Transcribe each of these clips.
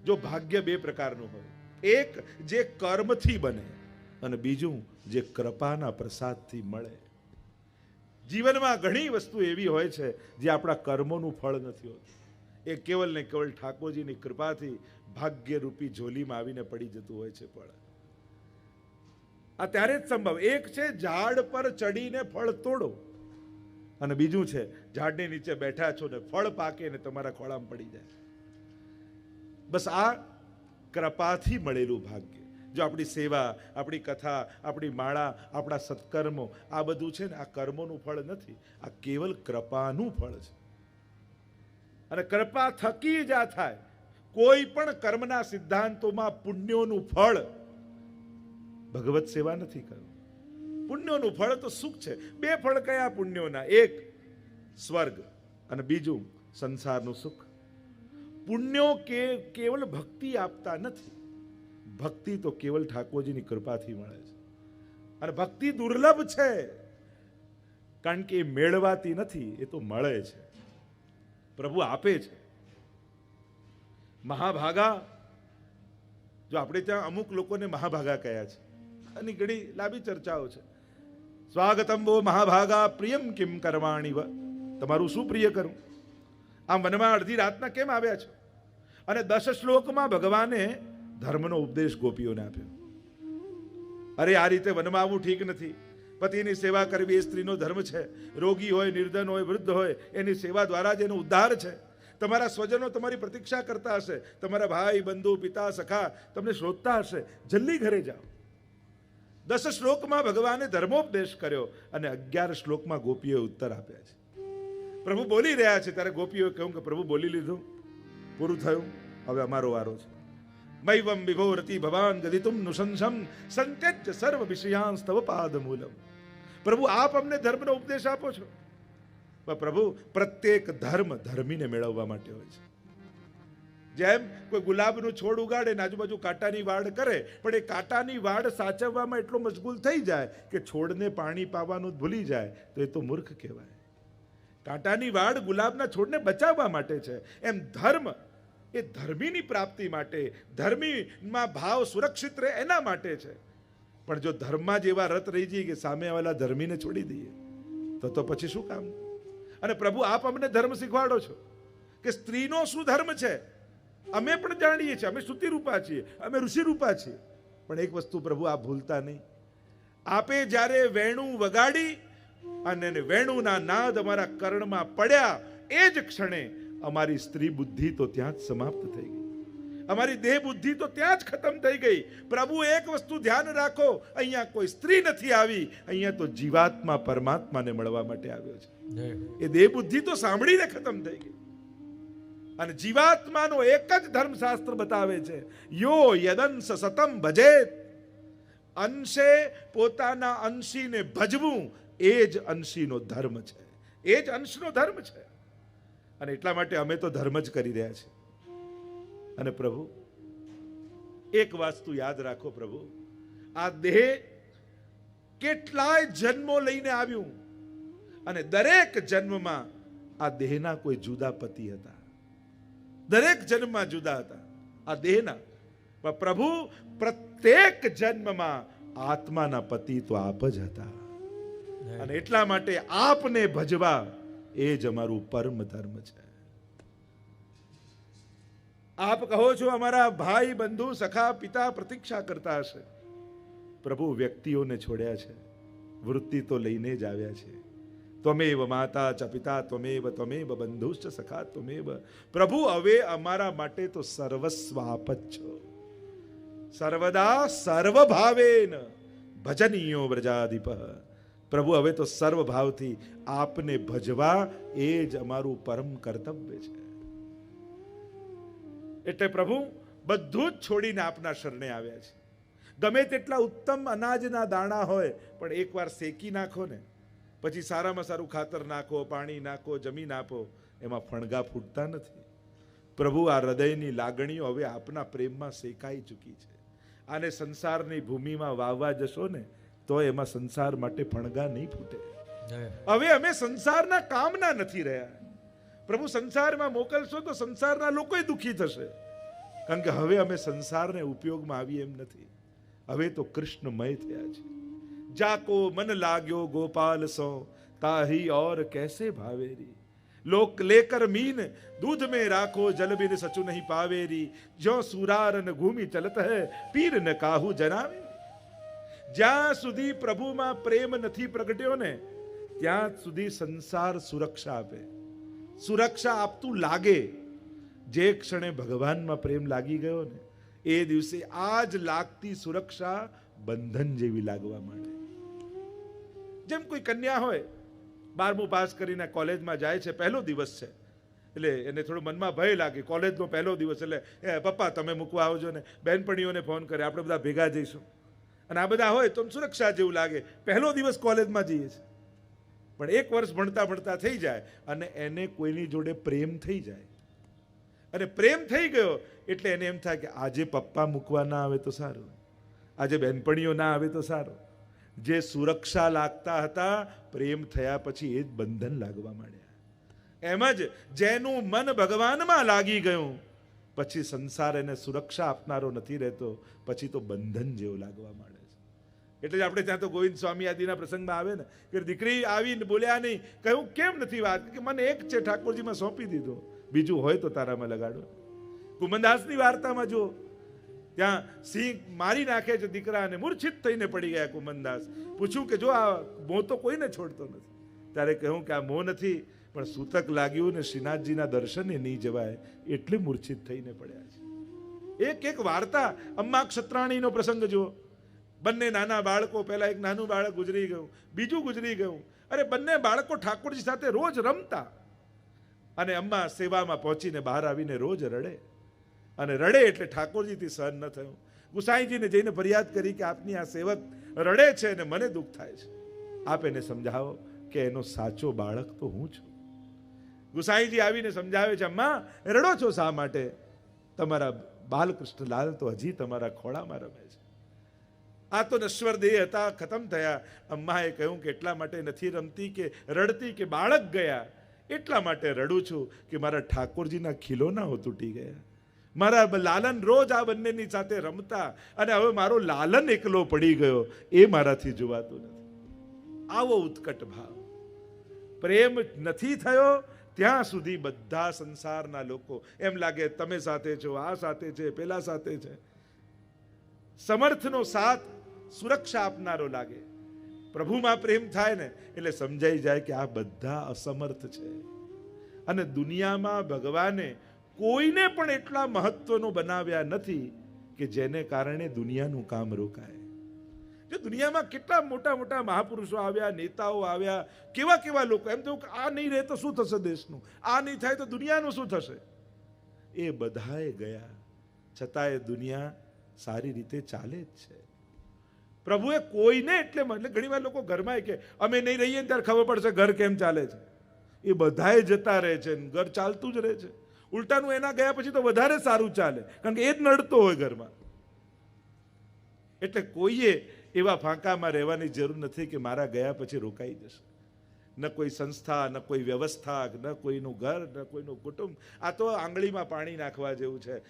જો ભાગ્ય બે પ્રકારનું હોય, એક જે કર્મથી બને અને બીજું જે કૃપાના પ્રસાદથી મળે. જીવનમાં ઘણી વસ્તુ એવી હોય છે જે આપણા કર્મોનું ફળ નથી હોતું. એ કેવલ ને કેવલ ઠાકોરજીની કૃપાથી ભાગ્યરૂપી ઝોલીમાં આવીને પડી જતું હોય છે ફળ. આ ત્યારે જ સંભવ. એક છે ઝાડ પર ચડીને ફળ તોડો, અને બીજું છે ઝાડની નીચે બેઠા છો ને ફળ પાકે ને તમારા ખોળામાં પડી જાય. બસ આ કૃપાથી મળેલું ભાગ્ય. જો આપણી સેવા, આપણી કથા, આપણી માળા, આપણા સત્કર્મો, આ બધું છે ને, આ કર્મોનું ફળ નથી, આ કેવલ કૃપાનું ફળ છે. અને કૃપા થકી જ આ થાય. કોઈ પણ કર્મના સિદ્ધાંતોમાં પુણ્યોનું ફળ ભગવત સેવા નથી કરવું. પુણ્યોનું ફળ તો સુખ છે. બે ફળ કયા પુણ્યોના? એક સ્વર્ગ અને બીજું સંસારનું સુખ. પુણ્યો કેવલ ભક્તિ આપતા નથી. ભક્તિ તો કેવલ ઠાકોરજીની કૃપાથી મળે છે. અને ભક્તિ દુર્લભ છે, કારણ કે એ મેળવાતી નથી, એ તો મળે છે, પ્રભુ આપે છે. મહાભાગા, જો આપણે ત્યાં અમુક લોકોને મહાભાગા કહ્યા છે, આની ઘણી લાંબી ચર્ચાઓ છે. સ્વાગતમ વો મહાભાગા પ્રિયમ કિમ કરવાણી વ. તમારું શું પ્રિય કરું? આમ વનમાં અડધી રાતના કેમ આવ્યા છો? અને 10 શ્લોકમાં ભગવાને ધર્મનો ઉપદેશ ગોપીઓને આપ્યો. અરે આ રીતે વનમાં આવવું ઠીક નથી. પતિની સેવા કરવી એ સ્ત્રીનો ધર્મ છે. રોગી હોય, નિર્ધન હોય, વૃદ્ધ હોય, એની સેવા દ્વારા જ એનો ઉદ્ધાર છે. તમારા સ્વજનો તમારી પ્રતીક્ષા કરતા હશે, તમારા ભાઈ, બંધુ, પિતા, સખા તમને શોધતા હશે. જલ્દી ઘરે જાઓ. 10 શ્લોકમાં ભગવાને ધર્મોપદેશ કર્યો અને 11 શ્લોકમાં ગોપીઓએ ઉત્તર આપ્યા છે. પ્રભુ બોલી રહ્યા છે ત્યારે ગોપીઓએ કહ્યું કે પ્રભુ બોલી લીધું, પૂરું થયું, હવે અમારો વારો છે. મૈવમ વિભોરતી ભવાન ગદિતુમ નુશંસમ સંત્યજ્ય સર્વ વિષયાંસ્તવ પાદમૂલમ. પ્રભુ આપ અમને ધર્મનો ઉપદેશ આપો છો. પણ પ્રભુ, પ્રત્યેક ધર્મ ધર્મીને મેળવવા માટે હોય છે. જેમ કોઈ ગુલાબનું છોડ ઉગાડે ને આજુબાજુ કાંટાની વાડ કરે, પણ એ કાંટાની વાડ સાચવવામાં એટલો મશગુલ થઈ જાય કે છોડને પાણી પાવાનું ભૂલી જાય, તો એ તો મૂર્ખ કહેવાય. કાંટાની વાડ ગુલાબના છોડને બચાવવા માટે છે. એમ ધર્મ એ ધર્મીની પ્રાપ્તિ માટે, ધર્મીમાં ભાવ સુરક્ષિત રહે એના માટે છે. પણ જો ધર્મમાં જ એવા રત રહી જઈએ કે સામેવાળા ધર્મીને છોડી દઈએ, તો પછી શું કામ? અને પ્રભુ આપ અમને ધર્મ શીખવાડો છો કે સ્ત્રીનો શું ધર્મ છે. અમે પણ જાણીએ છીએ, અમે શ્રુતિ રૂપા છીએ, અમે ઋષિ રૂપા છીએ. પણ એક વસ્તુ પ્રભુ આપ ભૂલતા નહીં. આપે જ્યારે વેણું વગાડી અને વેણુના નાદ અમારા કર્ણમાં પડ્યા, એ જ ક્ષણે અમારી સ્ત્રી બુદ્ધિ તો ત્યાં જ સમાપ્ત થઈ ગઈ. અમારી દેહ બુદ્ધિ તો ત્યાં જ ખતમ થઈ ગઈ. પ્રભુ એક વસ્તુ ધ્યાન રાખો, અહીંયા કોઈ સ્ત્રી નથી આવી, અહીંયા તો જીવાત્મા પરમાત્માને મળવા માટે આવ્યો છે. એ દેહ બુદ્ધિ તો સાંભળીને ખતમ થઈ ગઈ. અને જીવાત્માનો એક જ ધર્મશાસ્ત્ર બતાવે છે, યો યદંશ સતમ ભજેત. અંશે પોતાના અંશીને ભજવું એ જ અંશીનો ધર્મ છે, એ જ અંશનો ધર્મ છે. અને એટલા માટે અમે તો ધર્મ જ કરી રહ્યા છીએ. અને પ્રભુ એક વસ્તુ યાદ રાખો, પ્રભુ આ દેહ કેટલાય જન્મો લઈને આવ્યું, અને દરેક જન્મમાં આ દેહના કોઈ જુદા પતિ હતા. દરેક જન્મમાં જુદા હતા આ દેહના. પણ પ્રભુ પ્રત્યેક જન્મમાં આત્માના પતિ તો આપ જ હતા. અને એટલા માટે આપને ભજવા એ જ અમારું પરમ ધર્મ છે. આપ કહો છો અમારા ભાઈ, બંધુ, સખા, પિતા પ્રતીક્ષા કરતા હશે. પ્રભુ વ્યક્તિઓને છોડ્યા છે, વૃત્તિ તો લઈને જ આવ્યા છે. ત્વમેવ માતા ચ પિતા ત્વમેવ ત્વમેવ બંધુશ્ચ સખા ત્વમેવ. પ્રભુ હવે અમારા માટે તો સર્વસ્વ આપ જ છો. સર્વદા સર્વભાવેન ભજનીયો વ્રજાધિપ. પ્રભુ હવે તો સર્વભાવથી આપને ભજવા એ જ અમારું પરમ કર્તવ્ય છે. એટલે પ્રભુ બધું જ છોડીને આપના શરણે આવ્યા છે. ગમે તેટલા ઉત્તમ અનાજના દાણા હોય, પણ એકવાર શેકી નાખો ને, પછી સારામાં સારું ખાતર નાખો, પાણી નાખો, જમીન આપો, એમાં ફણગા ફૂટતા નથી. પ્રભુ આ હૃદયની લાગણીઓ હવે આપના પ્રેમમાં શેકાઈ ચૂકી છે. આને સંસારની ભૂમિમાં વાવવા જશો ને તો એમાં સંસાર માટે ફણગા નહીં ફૂટે. હવે અમે સંસારના કામના નથી રહ્યા. પ્રભુ સંસારમાં મોકલશો તો સંસારના લોકો દુઃખી થશે. કારણ કે હવે અમે સંસારને ઉપયોગમાં આવીએ એમ નથી, હવે તો કૃષ્ણમય થયા છે. જાકો મન લાગ્યો ગોપાલ સો તાહી ઓર कैसे भावेरी, लोक लेकर मीन दूध में राखो जल बिन सचु नहीं पावेरी, जो सुरार न घूमी चलत है पीर न काहू जनावे. જ્યાં સુધી પ્રભુમાં પ્રેમ નથી પ્રગટ્યો ને ત્યાં સુધી સંસાર સુરક્ષા આપે, સુરક્ષા આપતું લાગે. જે ક્ષણે ભગવાનમાં પ્રેમ લાગી ગયો ને એ દિવસે આ જ લાગતી સુરક્ષા બંધન જેવી લાગવા માંડે. જેમ કોઈ કન્યા હોય 12મું પાસ કરીને કોલેજમાં જાય છે, પહેલો દિવસ છે એટલે એને થોડું મનમાં ભય લાગે, કોલેજનો પહેલો દિવસ એટલે પપ્પા તમે મૂકવા આવજો ને, બહેનપણીઓને ફોન કરે આપણે બધા ભેગા જઈશું, અને આ બધા હોય તો સુરક્ષા જેવું લાગે. પહેલો દિવસ કોલેજમાં જઈએ છીએ, પણ 1 વર્ષ ભણતા ભણતા થઈ જાય અને એને કોઈની જોડે પ્રેમ થઈ જાય, અને પ્રેમ થઈ ગયો એટલે એને એમ થાય કે આજે પપ્પા મૂકવા ના આવે તો સારું, આજે બહેનપણીઓ ના આવે તો સારું. જે સુરક્ષા લાગતા હતા પ્રેમ થયા પછી એ જ બંધન લાગવા માંડ્યા. એમ જ જેનું મન ભગવાનમાં લાગી ગયું પછી સંસાર એને સુરક્ષા આપનારો નથી રહેતો, પછી તો બંધન જેવું લાગવા માંડે છે. એટલે જ આપણે ત્યાં તો ગોવિંદ સ્વામી આદિના પ્રસંગમાં આવે ને કે દીકરી આવીને બોલ્યા નહીં, કહ્યું કેમ નથી વાત, કે મને એક છે ઠાકોરજીમાં સોંપી દીધો, બીજું હોય તો તારામાં લગાડો. કુમનદાસની વાર્તામાં જો ત્યાં સિંહ મારી નાખે છે દીકરાને, મૂર્છિત થઈને પડી ગયા કુમનદાસ. પૂછ્યું કે જો આ મોં તો કોઈને છોડતો નથી, ત્યારે કહ્યું કે આ મોં નથી પણ સૂતક લાગ્યું ને શ્રીનાથજીના દર્શને નહીં જવાય એટલે મૂર્છિત થઈને પડ્યા છે. એક એક વાર્તા. અમ્મા ક્ષત્રાણીનો પ્રસંગ જુઓ, બંને નાના બાળકો, પહેલા એક નાનું બાળક ગુજરી ગયું, બીજું ગુજરી ગયું. અરે બંને બાળકો ઠાકોરજી સાથે રોજ રમતા, અને અમ્મા સેવામાં પહોંચીને બહાર આવીને રોજ રડે, અને રડે એટલે ઠાકોરજીથી સહન ન થયું. ગુસાઈજીને જઈને ફરિયાદ કરી કે આપની આ સેવક રડે છે અને મને દુઃખ થાય છે, આપ એને સમજાવો કે એનો સાચો બાળક તો હું છું. ગુસાઈજી આવીને સમજાવે છે, અમ્મા રડો છો શા માટે? તમારા બાલકૃષ્ણલાલ તો હજી તમારા ખોળામાં રમે છે. આ તો નશ્વર દેહ હતા, ખતમ થયા. અમ્માએ કહ્યું કે એટલા માટે નથી રમતી કે રડતી કે બાળક ગયા, એટલા માટે રડું છું કે મારા ઠાકોરજીના ખીલોનાઓ તૂટી ગયા. મારા લાલન રોજ આ બંનેની સાથે રમતા, અને હવે મારો લાલન એકલો પડી ગયો, એ મારાથી જોવાતું નથી. આવો ઉત્કટ ભાવ. પ્રેમ નથી થયો ત્યાં સુધી બધા સંસારના લોકો એમ લાગે તમે સાથે છો, આ સાથે છે, પેલા સાથે છે. સમર્થનો સાથ સુરક્ષા આપનારો લાગે. પ્રભુમાં પ્રેમ થાય ને એટલે સમજાઈ જાય કે આ બધા અસમર્થ છે, અને દુનિયામાં ભગવાને કોઈને પણ એટલા મહત્વનો બનાવ્યા નથી કે જેને કારણે દુનિયાનું કામ રોકાય. જે દુનિયામાં કેટલા મોટા મોટા મહાપુરુષો આવ્યા, નેતાઓ આવ્યા, કેવા કેવા લોકો, એમ તો આ નહીં રહે તો શું થશે દેશનું, આ નહીં થાય તો દુનિયાનું શું થશે. એ બધાએ ગયા, છતાંય દુનિયા સારી રીતે ચાલે જ છે. પ્રભુએ કોઈને એટલે ઘણી વાર લોકો ઘરમાં કે અમે નહીં રહીએ ત્યારે ખબર પડશે ઘર કેમ ચાલે છે. એ બધાએ જતા રહે છે, ઘર ચાલતું જ રહે છે. ઉલટાનું એના ગયા પછી તો વધારે સારું ચાલે, કારણ કે એ જ નડતો હોય ઘરમાં. એટલે કોઈએ એવા ફાંકામાં રહેવાની જરૂર નથી કે મારા ગયા પછી રોકાઈ જશે. ન કોઈ સંસ્થા, ન કોઈ વ્યવસ્થા, ન કોઈનું ઘર, ન કોઈનું કુટુંબ. આ તો આંગળીમાં પાણી નાખવા જેવું છે.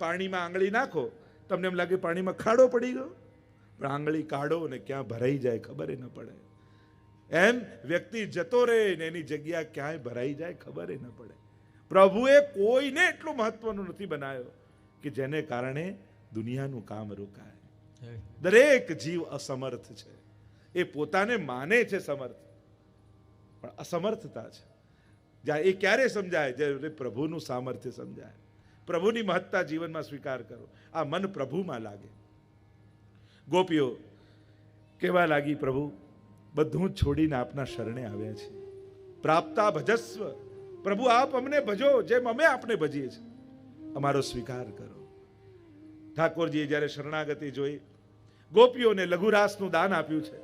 પાણીમાં આંગળી નાખો, તમને એમ લાગે પાણીમાં ખાડો પડી ગયો, પણ આંગળી કાઢો ને ક્યાં ભરાઈ જાય ખબર ન પડે. એમ વ્યક્તિ જતો રહે ને એની જગ્યા ક્યાંય ભરાઈ જાય ખબર ન પડે. પ્રભુએ કોઈને એટલો મહત્વનો નથી બનાવ્યો કે જેને કારણે દુનિયાનું કામ રોકાય. દરેક જીવ અસમર્થ છે. એ પોતાને માને છે સમર્થ, પણ અસમર્થતા છે. જ્યાં એ ક્યારે સમજાય? જ્યારે પ્રભુનું સામર્થ્ય સમજાય, પ્રભુની મહત્તા જીવનમાં સ્વીકાર કરો, આ મન પ્રભુમાં લાગે. ગોપીઓ કેવા લાગી, પ્રભુ બધું છોડીને આપના શરણે આવ્યા છે. પ્રાપ્તા ભજસ્વ, પ્રભુ આપ અમને ભજો જેમ અમે આપને ભજીએ છીએ, અમારો સ્વીકાર કરો. ઠાકોરજીએ જ્યારે શરણાગતિ જોઈ, ગોપીઓને લઘુરાસનું દાન આપ્યું છે,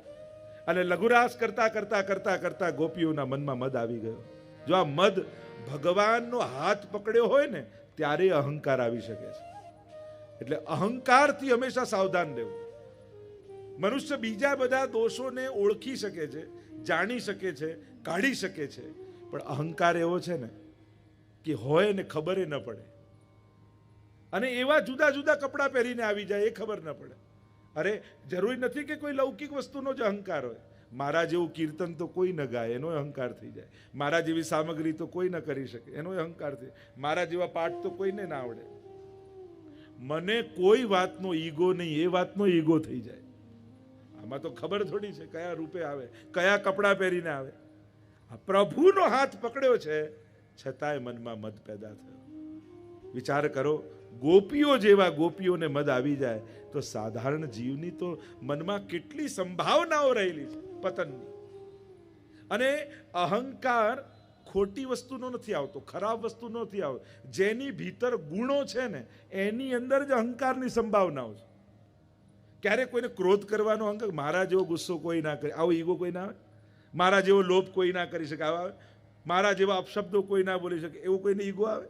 અને લઘુરાસ કરતા કરતા કરતા કરતા ગોપીઓના મનમાં મદ આવી ગયો. જો આ મદ ભગવાનનો હાથ પકડ્યો હોય ને ત્યારે અહંકાર આવી શકે છે. એટલે અહંકારથી હંમેશા સાવધાન રહેવું. મનુષ્ય બીજા બધા દોષોને ઓળખી શકે છે, જાણી શકે છે, કાઢી શકે છે, પણ અહંકાર એવો છે ને કે હોય ને ખબર ન પડે. અને એવા જુદા જુદા કપડાં પહેરીને આવી જાય એ ખબર ન પડે. અરે જરૂરી નથી કે કોઈ લૌકિક વસ્તુનો જ અહંકાર હોય. મારા જેવું કીર્તન તો કોઈ ન ગાય, એનો અહંકાર થઈ જાય. મારા જેવી સામગ્રી તો કોઈ ન કરી શકે, એનો અહંકાર થઈ જાય. મારા જેવા પાઠ તો કોઈને ના આવડે. મને કોઈ વાતનો ઈગો નહીં, એ વાતનો ઈગો થઈ જાય. આમાં તો ખબર થોડી છે કયા રૂપે આવે, કયા કપડાં પહેરીને આવે. આ પ્રભુનો હાથ પકડ્યો છે, છતાંય મનમાં મદ પેદા થયો. વિચાર કરો, ગોપીઓ જેવા ગોપીઓને મદ આવી જાય તો સાધારણ જીવની તો મનમાં કેટલી સંભાવનાઓ રહેલી છે પતનની. અને અહંકાર ખોટી વસ્તુનો નથી આવતો, ખરાબ વસ્તુનો નથી આવતો. જેની ભીતર ગુણો છે ને એની અંદર જ અહંકારની સંભાવનાઓ છે. ક્યારે કોઈને ક્રોધ કરવાનો અહંકાર, મારા જેવો ગુસ્સો કોઈ ના કરે, આવો ઈગો કોઈ ના આવે. મારા જેવો લોભ કોઈ ના કરી શકે, આવા મારા જેવા અપશબ્દો કોઈ ના બોલી શકે, એવું કોઈને ઈગો આવે?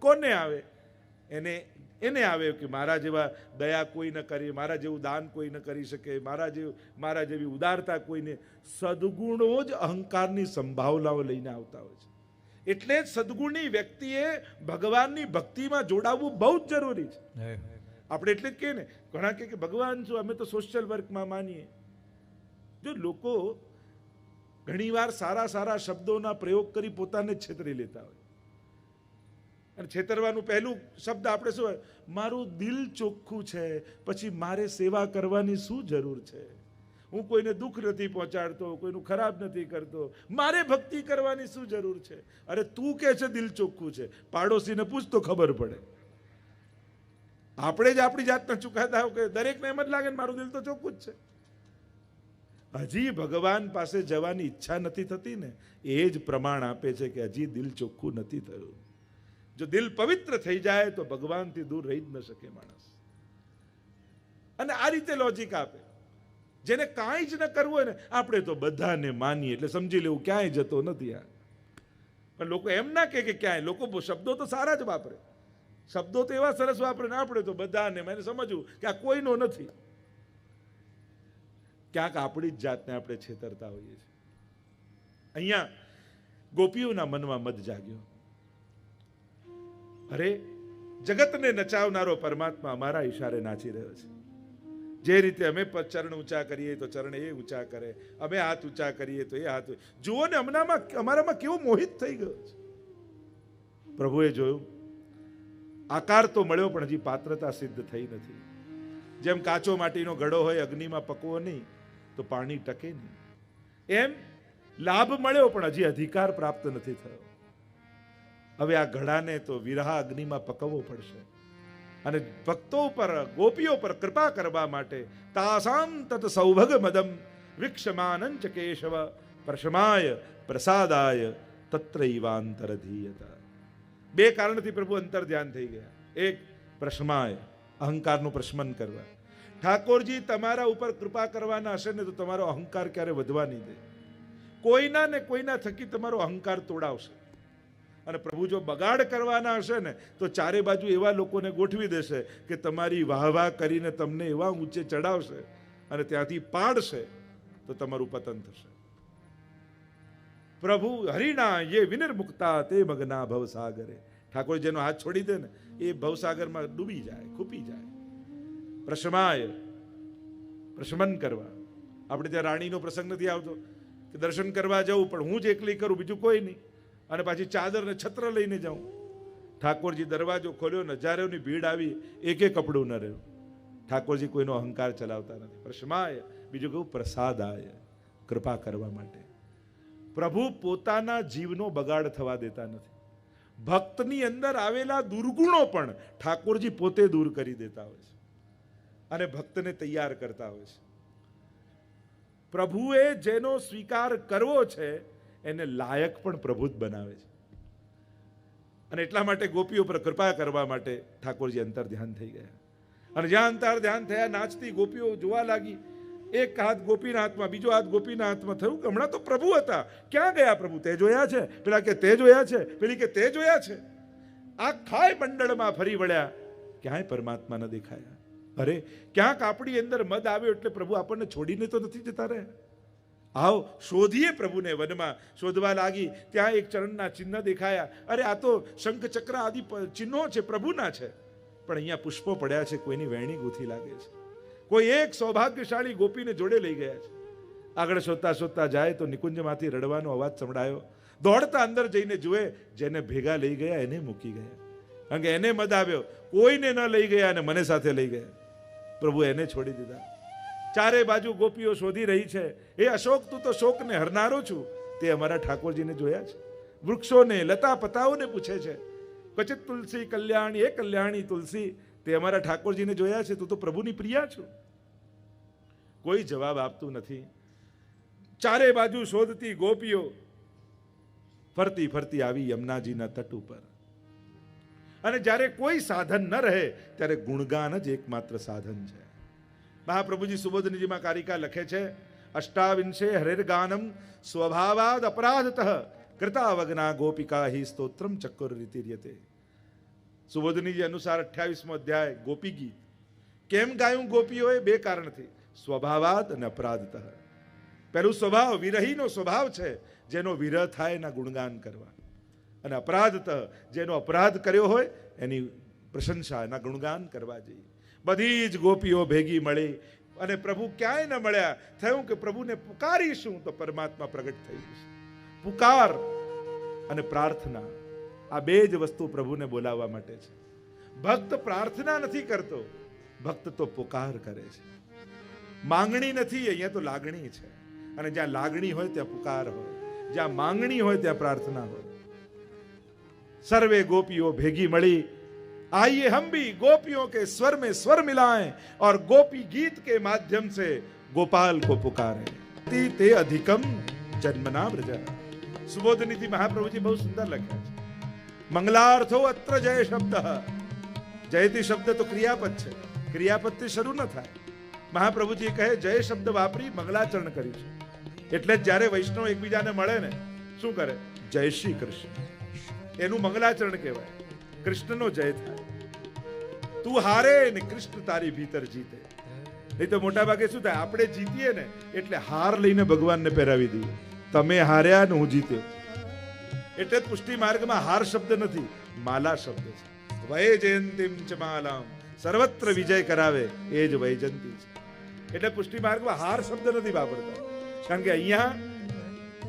કોને આવે? એને આવે કે મારા જેવા દયા કોઈ ન કરી, મારા જેવું દાન કોઈ ન કરી શકે, મારા જેવી ઉદારતા કોઈને. સદગુણો જ અહંકારની સંભાવનાઓ લઈને આવતા હોય છે. એટલે જ સદગુણી વ્યક્તિએ ભગવાનની ભક્તિમાં જોડાવવું બહુ જ જરૂરી છે. આપણે એટલે જ કહીએ ને, ઘણા કે ભગવાન શું, અમે તો સોશિયલ વર્કમાં માનીએ. જો લોકો ઘણીવાર સારા સારા શબ્દોના પ્રયોગ કરી પોતાને જ છેતરી લેતા હોય. અને છેતરવાનું પહેલું શબ્દ આપણે શું હોય, મારું દિલ ચોખ્ખું છે, પછી મારે સેવા કરવાની શું જરૂર છે? હું કોઈને દુઃખ નથી પહોંચાડતો, કોઈનું ખરાબ નથી કરતો, મારે ભક્તિ કરવાની શું જરૂર છે? અરે તું કે છે દિલ ચોખ્ખું છે, પાડોશીને પૂછ તો ખબર પડે. આપણે જ આપણી જાતના ચુકાદા કે દરેકને એમ જ લાગે મારું દિલ તો ચોખ્ખું જ છે. હજી ભગવાન પાસે જવાની ઈચ્છા નથી થતી ને, એ જ પ્રમાણ આપે છે કે હજી દિલ ચોખ્ખું નથી થયું. જો દિલ પવિત્ર થઈ જાય તો ભગવાનથી દૂર રહી જ ન શકે માણસ. અને આ રીતે લોજિક આપે. જેને કાંઈ જ ન કરવું હોય ને, આપણે તો બધાને માનીએ એટલે સમજી લેવું ક્યાંય જતો નથી. આ પણ લોકો એમ ના કે ક્યાંય, લોકો શબ્દો તો સારા જ વાપરે, શબ્દો તો એવા સરસ વાપરે ને આપણે તો બધાને મને સમજવું કે આ કોઈનો નથી. ક્યાંક આપણી જ જાતને આપણે છેતરતા હોઈએ છીએ. અહીંયા ગોપીઓના મનમાં મદ જાગ્યો. અરે જગતને નચાવનારો પરમાત્મા અમારા ઈશારે નાચી રહ્યો છે. જે રીતે અમે ચરણ ઊંચા કરીએ તો ચરણ એ ઊંચા કરે, અમે હાથ ઊંચા કરીએ તો એ હાથ. જુઓ ને અમારામાં કેવો મોહિત થઈ ગયો છે. પ્રભુએ જોયું, આકાર તો મળ્યો પણ હજી પાત્રતા સિદ્ધ થઈ નથી. જેમ કાચો માટીનો ઘડો હોય, અગ્નિમાં પકવો નહીં તો પાણી ટકે નહીં, એમ લાભ મળ્યો પણ હજી અધિકાર પ્રાપ્ત નથી થયો. હવે આ ઘડાને તો વિરહા અગ્નિમાં પકવવો પડશે. અને ભક્તો પર, ગોપીઓ પર કૃપા કરવા માટે તાસામ તત સૌભગ મદમ વિક્ષમાનંચ કેશવ પ્રશમાય પ્રસાદાય તત્રૈવાંતરધીયતા. બે કારણથી પ્રભુ અંતર ધ્યાન થઈ ગયા. એક, પ્રશમાય, અહંકારનું પ્રશમન કરવા. ઠાકોરજી તમારા ઉપર કૃપા કરવાના હશે ને તો તમારો અહંકાર ક્યારે વધવા નહીં દે. કોઈના ને કોઈના થકી તમારો અહંકાર તોડાવશે. અને પ્રભુ જો બગાડ કરવાના હશે ને તો ચારે બાજુ એવા લોકોને ગોઠવી દેશે કે તમારી વાહવાહ કરીને તમને એવા ઊંચે ચડાવશે અને ત્યાંથી પાડશે તો તમારું પતન થશે. પ્રભુ હરિના ये વિનિર્મુક્તા તે મગના ભવસાગરે. ઠાકોર જેનો હાથ છોડી દે ને એ ભવસાગરમાં ડૂબી જાય, ખૂપી જાય. પ્રશમાય, પ્રશમન કરવા. આપણે ત્યાં રાણીનો પ્રસંગ નથી આવતો કે દર્શન કરવા જવું પણ હું જ એકલી કરું, બીજું કોઈ નહીં, અને પાછી ચાદર ને છત્ર લઈને જાઉં. ઠાકોરજી દરવાજો ખોલ્યો ને હજારોની ભીડ આવી, એક કપડું ન રહ્યું. ઠાકોરજી કોઈનો અહંકાર ચલાવતા નથી. પ્રશમાય, બીજું કહું પ્રસાદાય, કૃપા કરવા માટે. પ્રભુ પોતાના જીવનો બગાડ થવા દેતા નથી. ભક્તની અંદર આવેલા દુર્ગુણો પણ ઠાકોરજી પોતે દૂર કરી દેતા હોય છે અને ભક્તને તૈયાર કરતા હોય છે. પ્રભુએ જેનો સ્વીકાર કરવો છે એને લાયક પણ પ્રભુ જ બનાવે છે. અને એટલા માટે ગોપીઓ પર કૃપા કરવા માટે ઠાકોરજી અંતર ધ્યાન થઈ ગયા. અને જ્યાં અંતર ધ્યાન થયા, નાચતી ગોપીઓ જોવા લાગી. એક હાથ ગોપીના હાથમાં, બીજો હાથ ગોપીના હાથમાં. થયું કે હમણાં તો પ્રભુ હતા, ક્યાં ગયા પ્રભુ? તે જોયા છે, પેલા કે તે જોયા છે, પેલી કે તે જોયા છે. આખાય મંડળમાં ફરી વળ્યા, ક્યાંય પરમાત્મા ન દેખાયા. અરે ક્યાંક આપણી અંદર મદ આવ્યો એટલે પ્રભુ આપણને છોડીને તો નથી જતા રહ્યા. આવો શોધીએ પ્રભુને. વનમાં શોધવા લાગી, ત્યાં એક ચરણના ચિહ્ન દેખાયા. અરે આ તો શંખ ચક્ર આદિ ચિહ્નો છે, પ્રભુના છે. પણ અહીંયા પુષ્પો પડ્યા છે, કોઈની વેણી ગૂંથી લાગે છે. કોઈ એક સૌભાગ્યશાળી ગોપીને જોડે લઈ ગયા છે. આગળ શોધતા શોધતા જાય તો નિકુંજમાંથી રડવાનો અવાજ સંભળાયો. દોડતા અંદર જઈને જુએ, જેને ભેગા લઈ ગયા એને મૂકી ગયા. કારણ કે એને મદ આવ્યો, કોઈને ન લઈ ગયા અને મને સાથે લઈ ગયા. પ્રભુ એને છોડી દીધા. ચારે બાજુ ગોપીઓ શોધી રહી છે. એ અશોક, તું તો શોકને હરનારો છું. તે અમારા ઠાકોરજીને જોયા છે. વૃક્ષોને, લતા પતાઓને પૂછે છે. ક્વચિત તુલસી કલ્યાણી, એ કલ્યાણી તુલસી. તે અમારા ઠાકોરજીને જોયા છે. તું તો પ્રભુની પ્રિયા છું. કોઈ જવાબ આપતું નથી. ચારે બાજુ શોધતી ગોપીઓ ફરતી ફરતી આવી યમુનાજીના તટ ઉપર. અને જ્યારે કોઈ સાધન ન રહે ત્યારે ગુણગાન જ એકમાત્ર સાધન છે. મહાપ્રભુજી સુબોધનીજીમાં કારિકા લખે છે, અષ્ટાવિંશે હરેર્ગાનમ સ્વભાવાદ અપરાધતઃ કૃતાવગના ગોપિકા હિ સ્તોત્રમ ચક્કર રીતિર્યતે. સુબોધનીજી અનુસાર 28મો અધ્યાય ગોપી ગીત. કેમ ગાયું ગોપીઓએ? બે કારણથી, સ્વભાવાદ અને અપરાધતઃ. પહેલું સ્વભાવ, વિરહીનો સ્વભાવ છે, જેનો વિરહ થાય એના ગુણગાન કરવા. અને અપરાધતઃ, જેનો અપરાધ કર્યો હોય એની પ્રશંસા, એના ગુણગાન કરવા જોઈએ. બધી જ ગોપીઓ ભેગી મળી અને પ્રભુ ક્યાંય ન મળ્યા. થયું કે પ્રભુને પુકારીશું તો પરમાત્મા પ્રગટ થઈ જશે. પુકાર અને પ્રાર્થના, આ બે જ વસ્તુ પ્રભુને બોલાવવા માટે છે. ભક્ત પ્રાર્થના નથી કરતો, ભક્ત તો પુકાર કરે છે. માંગણી નથી, અહીંયા તો લાગણી છે. અને જ્યાં લાગણી હોય ત્યાં પુકાર હોય, જ્યાં માંગણી હોય ત્યાં પ્રાર્થના હોય. सर्वे गोपियों भेगी मड़ी, आइए हम भी गोपियों के स्वर में स्वर मिलाएं और गोपी गीत के माध्यम से गोपाल को पुकारें. ते अधिकम जन्मना व्रज. सुबोधनिधि महाप्रभुजी बहुत सुंदर लख्या છે. मंगलार्थो अत्र जय शब्द. जयति शब्द तो क्रियापद છે, ક્રિયાપદથી શરૂ ન થાય. મહાપ્રભુજી કહે જય શબ્દ વાપરી મંગલાચરણ કર્યું છે. એટલે જ્યારે વૈષ્ણવ એકબીજાને મળે ને શું કરે? જય શ્રી કૃષ્ણ, એનું મંગલાચરણ કહેવાય. કૃષ્ણનો જય થાય. તું હારે ને કૃષ્ણ તારી ભીતર જીતે. નહીં તો મોટા ભાગે શું થાય, આપણે જીતીએ ને એટલે હાર લઈને ભગવાનને પહેરાવી દઈએ. તમે હાર્યા ને હું જીત્યો. એટલે પુષ્ટિ માર્ગમાં હાર શબ્દ નથી, માલા શબ્દ છે. વૈજયંતીમ ચ માલામ, સર્વત્ર વિજય કરાવે એ જ વૈજયંતી છે. એટલે પુષ્ટિ માર્ગમાં હાર શબ્દ નથી વાપરતા, કારણ કે અહીંયા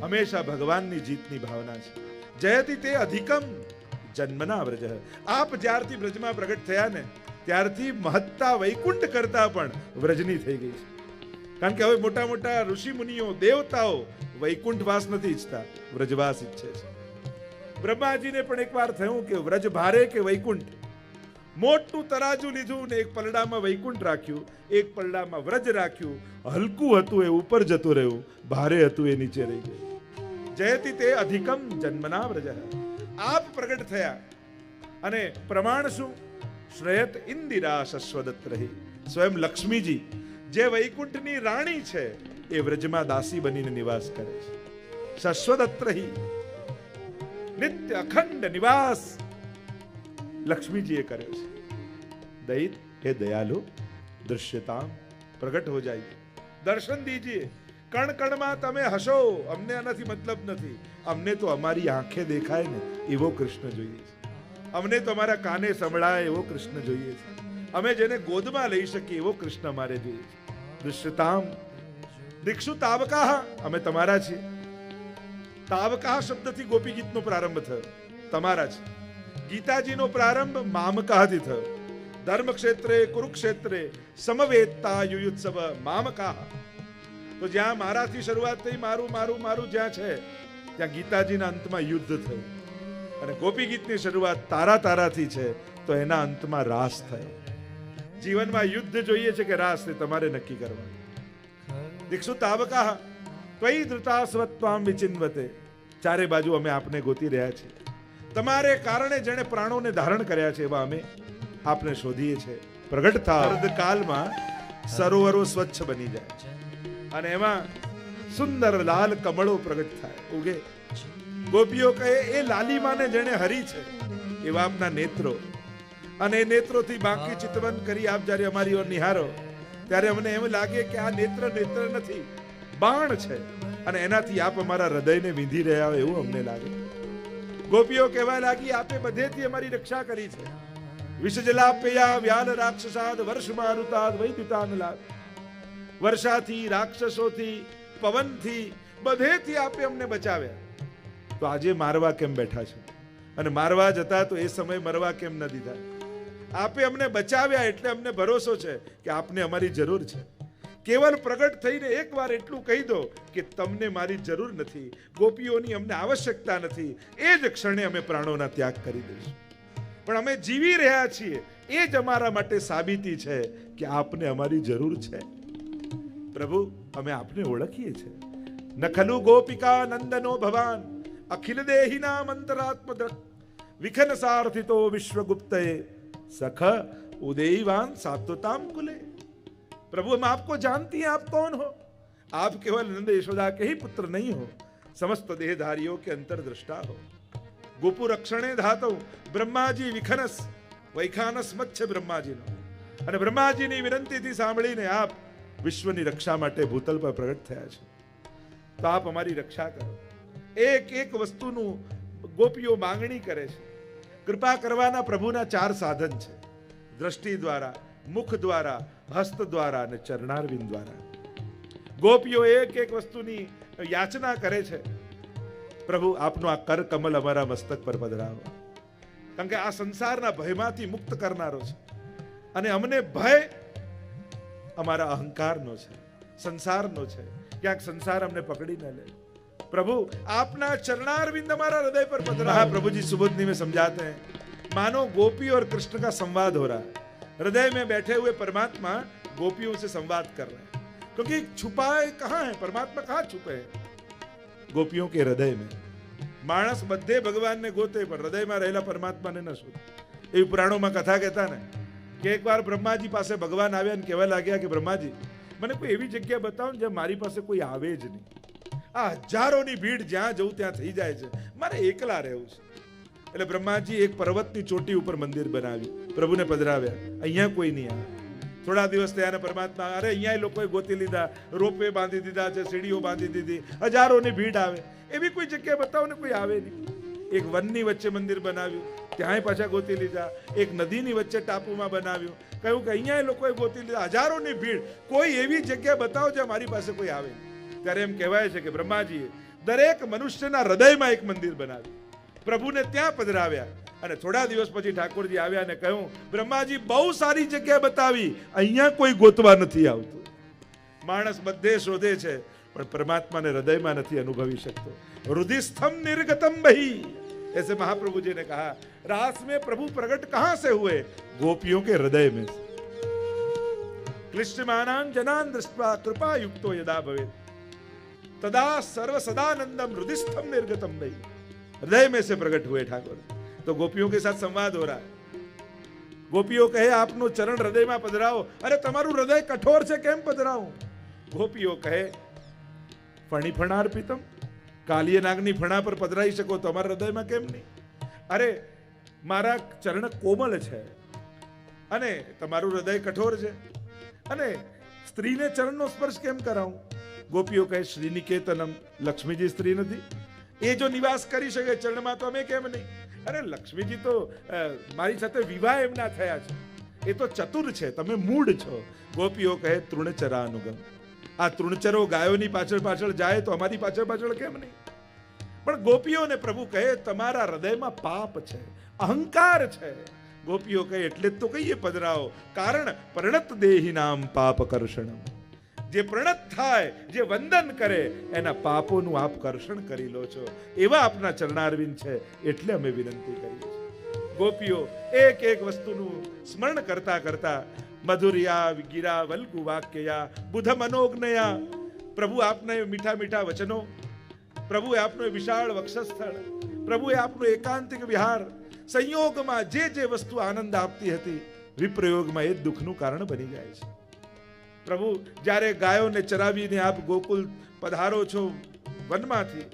હંમેશા ભગવાનની જીતની ભાવના છે. જયતિ તે અધિકમ જન્મના વ્રજ. આપ જ્યારથી બ્રજમાં પ્રગટ થયા ને ત્યારથી મહત્તા વૈકુંઠ કરતા પણ વ્રજની થઈ ગઈ છે. કારણ કે હવે મોટા મોટા ઋષિ મુનિઓ, દેવતાઓ વૈકુંઠવાસ નથી ઈચ્છતા, વ્રજવાસ ઈચ્છે છે. બ્રહ્માજીને પણ એકવાર થયું કે વ્રજ ભારે કે વૈકુંઠ. મોટું તરાજુ લીધું ને એક પલડામાં વૈકુંઠ રાખ્યું, એક પલડામાં વ્રજ રાખ્યું. હલકું હતું એ ઉપર જતું રહ્યું, ભારે હતું એ નીચે રહી ગયું. જયતિ તે અધિકમ જન્મના વ્રજ. આપ પ્રગટ થયા અને પ્રમાણ શું? શ્રેયત ઇન્દિરા શશ્વદત્ત રહી. સ્વયં લક્ષ્મીજી જે વૈકુંઠની રાણી છે એ વ્રજમાં દાસી બનીને નિવાસ કરે છે. શશ્વદત્ત રહી, નિત્ય અખંડ નિવાસ લક્ષ્મીજીએ કર્યો છે. દૈત હે દયાલુ, દૃશ્યતા પ્રગટ હો જાય, દર્શન દીજીએ. કણ કણમાં તમે હશો, અમને આનાથી મતલબ નથી. અમને તો અમારી આંખે દેખાય ને એવો કૃષ્ણ જોઈએ છે. અમને તો અમારા કાને સંભળાય એવો કૃષ્ણ જોઈએ છે. અમે જેને ગોદમાં લઈ શકીએ એવો કૃષ્ણ અમારે જોઈએ છે. દૃશ્યતામ દીક્ષુ તાવકાહ, અમે તમારા છીએ. તાવકાહ શબ્દથી ગોપી ગીતનો પ્રારંભ થયો, તમારા છે. ગીતાજીનો પ્રારંભ મામકાહથી થયો. ધર્મક્ષેત્રે કુરુક્ષેત્રે સમવેત્તા યુયુત્સવ મામકાહ. તો જ્યાં મારાથી શરૂઆત થઈ, મારું મારું મારું જ્યાં છે ત્યાં ગીતાજીના અંતમાં યુદ્ધ થયું. અને ગોપી ગીતની શરૂઆત તારા તારાથી છે તો એના અંતમાં રાસ થયો. જીવનમાં યુદ્ધ જોઈએ છે કે રાસ, તે તમારે નક્કી કરવાનું. દીક્ષુ તાવકાહ ત્વયી ધૃતાસ્વત્વામ વિચિન્વતે. ચારે બાજુ અમે આપને ગોતી રહ્યા છીએ. તમારે કારણે જેણે પ્રાણોને ધારણ કર્યા છે એવા અમે આપને શોધીએ છીએ. પ્રગટ થા અર્ધકાલમાં સરોવરો સ્વચ્છ બની જાય અને એમાં સુંદર લાલ કમળો પ્રગટ થાય, ઉગે. ગોપીઓ કહે એ લાલીમાને જેણે હરી છે એવા આપના નેત્રો. અને એ નેત્રોથી બાકી ચિતવન કરી આપ જ્યારે અમારી ઓર નિહારો ત્યારે અમને એમ લાગે કે આ નેત્ર નેત્ર નથી, બાણ છે. અને એનાથી આપ અમારા હૃદયને વિંધી રહ્યા હોય એવું અમને લાગે. ગોપીઓ કહેવા લાગી, આપે બધેથી અમારી રક્ષા કરી છે. વિષજલાપ્યા વ્યાલ રાક્ષસાદ વર્ષ મારુતાદ વૈદ્યુતાન લાગ. વર્ષાથી, રાક્ષસોથી, પવનથી, બધેથી આપે અમને બચાવ્યા. તો આજે મારવા કેમ બેઠા છો? અને મારવા જતા તો એ સમય મરવા કેમ ન દીધા? આપે અમને બચાવ્યા એટલે અમને ભરોસો છે કે આપને અમારી જરૂર છે. કેવલ પ્રગટ થઈને એકવાર એટલું કહી દો કે તમને મારી જરૂર નથી, ગોપીઓની અમને આવશ્યકતા નથી, એ જ ક્ષણે અમે પ્રાણોના ત્યાગ કરી દઈશું. પણ અમે જીવી રહ્યા છીએ એ જ અમારા માટે સાબિતી છે કે આપને અમારી જરૂર છે. પ્રભુ, અમે આપને ઓળખીએ છીએ. ન ખલુ ગોપિકા નંદનો ભવાન અખિલ દેહિના મંતરાત્મદ્રક વિખન સારથિતો વિશ્વગુપ્તએ सख उदयवान सात्वताम कुले. प्रभु, हम आपको जानती हैं, आप कौन हो. आप केवल नंद यशोदा के ही पुत्र नहीं हो, समस्त देहधारियों के अंतर्दृष्टा हो. गोपु रक्षणे धातो ब्रह्माजी विखनस वैखानस मच्छ બ્રહ્માજીનો. અને બ્રહ્માજીની વિનંતીથી સાંભળીને આપ વિશ્વની રક્ષા માટે ભૂતલ પર પ્રગટ થયા છે. તો આપ અમારી રક્ષા કરો. એક એક વસ્તુનું ગોપીઓ માંગણી કરે છે. કૃપા કરવાના પ્રભુના 4 સાધન છે: દ્રષ્ટિ દ્વારા, મુખ દ્વારા, હસ્ત દ્વારા અને ચરણારવિંદ દ્વારા. ગોપીઓ એક એક વસ્તુની યાચના કરે છે. પ્રભુ, આપનો આ કર કમલ અમારા મસ્તક પર પધરાવો, કારણ કે આ સંસારના ભયમાંથી મુક્ત કરનારો છે. અને અમને ભય અમારા અહંકારનો છે, સંસારનો છે. ક્યાંક સંસાર અમને પકડી ન લે. प्रभु, आपना चरणारविंद हमारा हृदय पर पधरा. प्रभु जी सुबोधनी में समझाते हैं, मानो गोपी और कृष्ण का संवाद हो रहा है. हृदय में बैठे हुए परमात्मा गोपियों से संवाद कर रहे हैं, क्योंकि छुपा कहाँ है परमात्मा? कहाँ छुपे हैं? गोपियों के हृदय में. मानस બધે ભગવાનને ગોતે પણ હૃદયમાં રહેલા પરમાત્માને ન શોધે. એ પુરાણોમાં કથા કહેતા ને કે એકવાર બ્રહ્માજી પાસે ભગવાન આવ્યા અને કહેવા લાગ્યા કે બ્રહ્માજી, મને કોઈ એવી જગ્યા બતાવો જ્યાં મારી પાસે કોઈ આવે જ નહીં. આ હજારોની ભીડ જ્યાં જવું ત્યાં થઈ જાય છે, મારે એકલા રહેવું છે. એટલે બ્રહ્માજી એક પર્વતની ચોટી ઉપર મંદિર બનાવ્યું, પ્રભુને પધરાવ્યા. અહીંયા કોઈ નહીં આવે. થોડા દિવસ થયા પરમાત્મા, અરે અહીંયા લોકોએ ગોતી લીધા, રોપવે બાંધી દીધા છે, સીડીઓ બાંધી દીધી, હજારોની ભીડ આવે, એવી કોઈ જગ્યા બતાવો ને કોઈ આવે નહીં. એક વનની વચ્ચે મંદિર બનાવ્યું, ત્યાંય પાછા ગોતી લીધા. એક નદીની વચ્ચે ટાપુમાં બનાવ્યું, કહ્યું કે અહીંયા લોકોએ ગોતી લીધા, હજારોની ભીડ, કોઈ એવી જગ્યા બતાવો જ્યાં મારી પાસે કોઈ આવે નહીં. ત્યારે એમ કહેવાય છે કે બ્રહ્માજીએ દરેક મનુષ્યના હૃદયમાં એક મંદિર બનાવ્યું, પ્રભુને ત્યાં પધરાવ્યા. અને થોડા દિવસ પછી ઠાકોરજી આવ્યા અને કહ્યું, બ્રહ્માજી બહુ સારી જગ્યા બતાવી, અહીંયા કોઈ ગોતવા નથી આવતું. માણસ બધે શોધે છે પણ પરમાત્માને હૃદયમાં નથી અનુભવી શકતો. હૃદયસ્થમ નિર્ગતમ બહી, ऐसे महाप्रभु जी ने कहा, रास में प्रभु प्रकट कहां से हुए? गोपियों के हृदय में. क्लिष्टमानान जनान दृष्ट्वा कृपा युक्तो यदा भवेत् तदा सर्व सदानंदम हृदयस्थम निर्गतम भई. हृदय में से प्रकट हुए ठाकुर. तो गोपियों के साथ संवाद हो रहा है. गोपियों कहे, आपनो चरण हृदय में पधराओ. अरे તમારું હૃદય કઠોર છે, કેમ પધરાવું? ગોપીઓ કહે, ફણી ફણાર પીતમ, કાલિય નાગની ફણા પર પધરાઈ શકો તો અમારા હૃદયમાં કેમ નહીં? અરે મારા ચરણ કોમલ છે અને તમારું હૃદય કઠોર છે, અને સ્ત્રીને ચરણનો સ્પર્શ કેમ કરાવું? ગોપીઓ કહે, શ્રીનિકેતનમ, લક્ષ્મીજી સ્ત્રી નથી? એ જો નિવાસ કરી શકે ચરણમાં તો અમે કેમ નહીં? અરે લક્ષ્મીજી તો મારી સાથે વિવાહ એમના થયા છે, એ તો ચતુર છે, તમે મૂઢ છો. ગોપીઓ કહે, તૃણચરા અનુગમ. આ તૃણચરો ગાયોની પાછળ પાછળ જાય તો અમારી પાછળ પાછળ કેમ નહીં? પણ ગોપીઓને પ્રભુ કહે, તમારા હૃદયમાં પાપ છે, અહંકાર છે. ગોપીઓ કહે, એટલે જ તો કહીએ પધરાવો, કારણ પ્રણત દેહી નામ પાપ કર્ષણમ. જે પ્રણત થાય, જે વંદન કરે, એના પાપોનું આપ કર્ષણ કરી લો છો. એવા આપના ચરણારવિંદ છે, એટલે અમે વિનંતી કરીએ છીએ. ગોપીઓ એક એક વસ્તુનું સ્મરણ કરતા કરતા મધુરિયા ગિરા વલ્ગુ વાક્યયા બુધ મનોજ્ઞયા. પ્રભુ આપને મીઠા મીઠા વચનો, પ્રભુએ આપનો વિશાળ વક્ષસ્થળ, પ્રભુએ આપનો એકાંતિક વિહાર, સંયોગમાં જે જે વસ્તુ આનંદ આપતી હતી, વિપ્રયોગમાં એ દુઃખનું કારણ બની જાય છે. પ્રભુ, જ્યારે ગાયોને ચરાવીને આપ ગોકુલ પધારો છો વનમાંથી,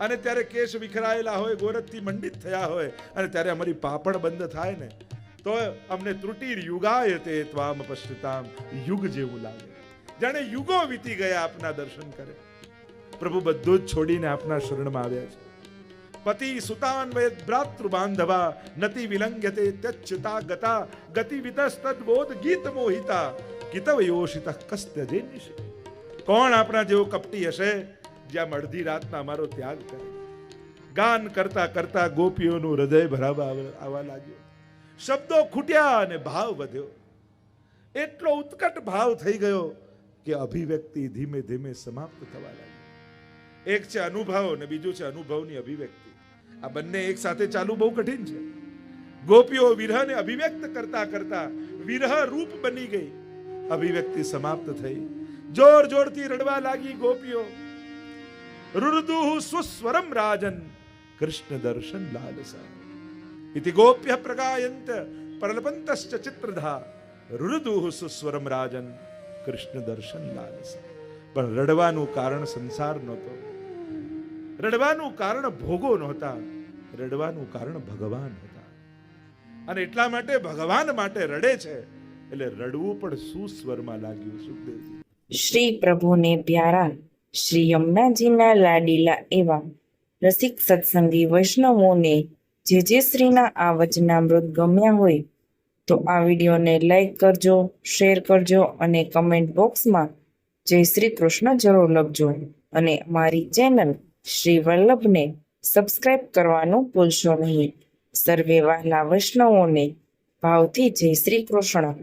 અને ત્યારે કેશ વિખરાયેલા હોય, ગોરખથી મંડિત થયા હોય, અને ત્યારે અમારી પાપણ બંધ થાય ને, તો અમને ત્રુટિ યુગાય તે ત્વામ પશ્યતામ, યુગ જેવું લાગે, જાણે યુગો વીતી ગયા આપના દર્શન કરે. પ્રભુ બધું જ છોડીને આપના શરણમાં આવ્યા છે. પતિ સુતાન્વયત ભ્રાતૃ બાંધવા નતિ વિલંઘ્યતે ત્યચ્યુતા ગતા ગતિ વિતસ્તદ્બોધ ગીત મોહિતા કિતવયોષિત કસ્ત્યજે નિશિ. કોણ આપણા જેવો કપટી હશે જ્યાં અડધી રાતના અમારો ત્યાગ કરે? ગાન કરતા કરતા ગોપીઓનું હૃદય ભરાવા આવવા લાગ્યું. શબ્દો ખૂટ્યા અને ભાવ વધ્યો. એટલો ઉત્કટ ભાવ થઈ ગયો કે અભિવ્યક્તિ ધીમે ધીમે સમાપ્ત થવા લાગી. એક છે અનુભવ અને બીજું છે અનુભવની અભિવ્યક્તિ. આ બંને એક સાથે ચાલુ બહુ કઠિન છે. ગોપીઓ વિરહને અભિવ્યક્ત કરતા કરતા વિરહ રૂપ બની ગઈ. અભિવ્યક્તિ સમાપ્ત થઈ. જોર જોરથી રડવા લાગી ગોપીઓ. રુરુદુઃ સુસ્વરમ રાજન કૃષ્ણ દર્શન લાલસા ઇતિ ગોપ્ય પ્રગાયંત પ્રલપંતશ્ચ ચિત્રધા રુરુદુઃ સુસ્વરમ રાજન કૃષ્ણ દર્શન લાલસા. પણ રડવાનું કારણ સંસાર નહોતો, રડવાનું કારણ ભોગો નહોતા, રડવાનું કારણ ભગવાન હતા. અને એટલા માટે ભગવાન માટે રડે છે એટલે રડવું પણ સુસ્વરમાં લાગ્યું. સુખદેવજી શ્રી પ્રભુને પ્યારા શ્રી યમુનાજીના લાડીલા એવા રસિક સત્સંગી વૈષ્ણવોને જે શ્રીના આ વચનામૃત ગમ્યા હોય તો આ વિડીયોને લાઈક કરજો, શેર કરજો અને કમેન્ટ બોક્સમાં જય શ્રી કૃષ્ણ જરૂર લખજો. અને મારી ચેનલ શ્રી વલ્લભને સબસ્ક્રાઇબ કરવાનું ભૂલશો નહીં. સર્વે વહાલા વૈષ્ણવોને ભાવથી જય શ્રી કૃષ્ણ.